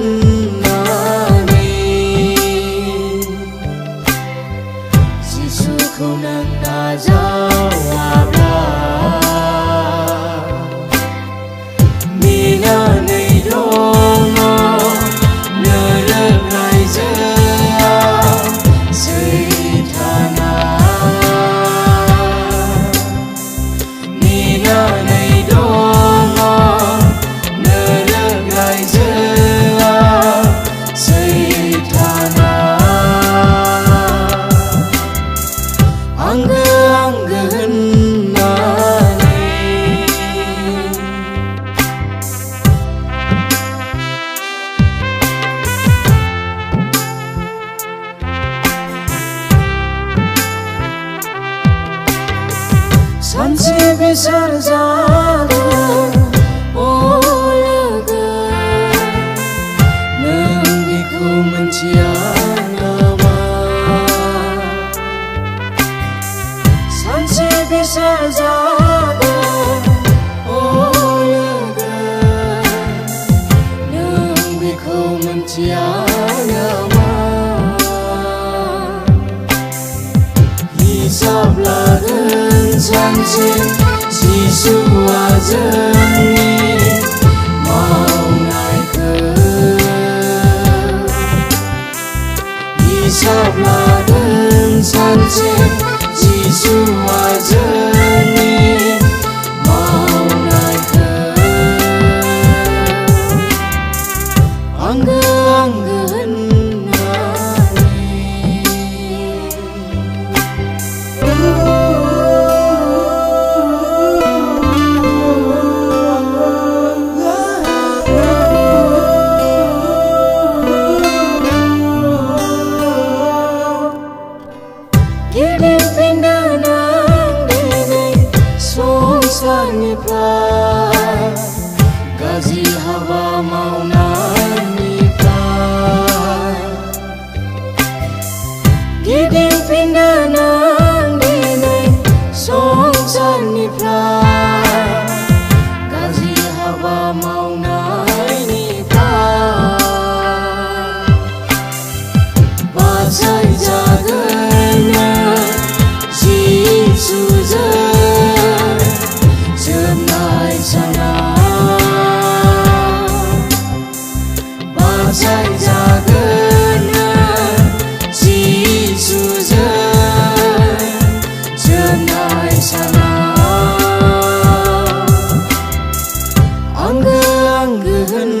henani Yesusku nang najawabra Mina nei dono Nerek raja Seithana Mina nei dono Nerek raja Seithana Angga henani Sanchi besar jalan olaga Nengdiku mencianawa Sanchi besar jalan olaga Nengdiku mencianawa Hisab lagan sanchi Yesus wajahni maunaiku Hisab lagan sanchi Yesus wajahni maunaiku Angga henani Giling pindah nang dene songsanipah Gaji hawa mau nanipah Giling pindah nang dene songsanipah Gaji hawa mau nanipah Bajai jagana Yesus jemai sana Bajai jagana Yesus jemai sana Angga henani